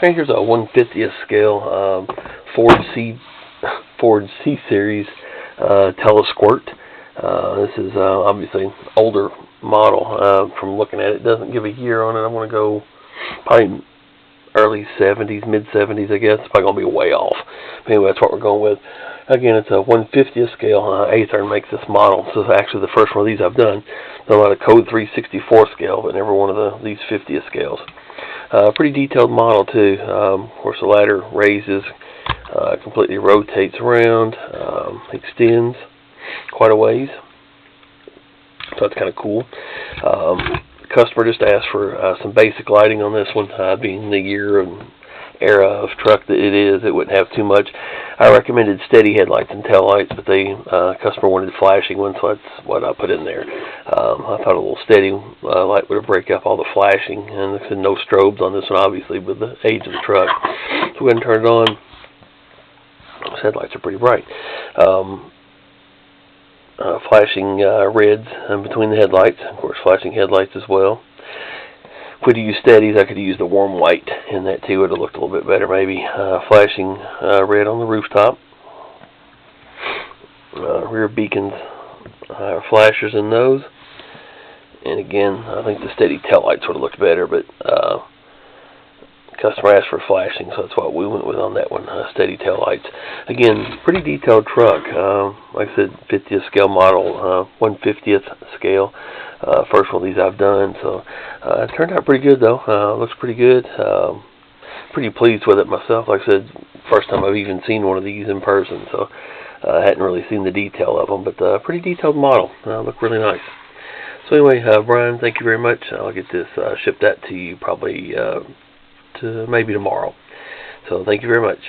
And here's a 1/50th scale Ford C Series TeleSqurt. This is obviously an older model. From looking at it, doesn't give a year on it. I'm going to go probably early 70s, mid 70s, I guess. It's probably going to be way off. But anyway, that's what we're going with. Again, it's a 1/50th scale. Athearn makes this model, so it's actually the first one of these I've done. Done a lot of code 364 scale, but never one of these 50th scales. Pretty detailed model too. Of course, the ladder raises, completely rotates around, extends quite a ways. So that's kind of cool. Customer just asked for some basic lighting on this one, being the year and era of truck that it is. It wouldn't have too much. I recommended steady headlights and tail lights, but customer wanted flashing ones, so that's what I put in there. I thought a little steady light would break up all the flashing, and there's no strobes on this one, obviously, with the age of the truck. So go ahead and turn it on. Those headlights are pretty bright. Flashing reds in between the headlights. Of course, flashing headlights as well. If we'd use steadies, I could use the warm white in that too. It would have looked a little bit better, maybe. Flashing red on the rooftop. Rear beacons, flashers in those. And again, I think the steady tail lights would have looked better, but customer asked for flashing, so that's what we went with on that one. Steady tail lights. Again, pretty detailed truck. Like I said, 50th scale model, 1/50th scale. First one of these I've done, so it turned out pretty good though. Looks pretty good. Pretty pleased with it myself. Like I said, first time I've even seen one of these in person, so I hadn't really seen the detail of them, but pretty detailed model. Look really nice. So anyway, Brian, thank you very much. I'll get this shipped out to you probably maybe tomorrow. So thank you very much.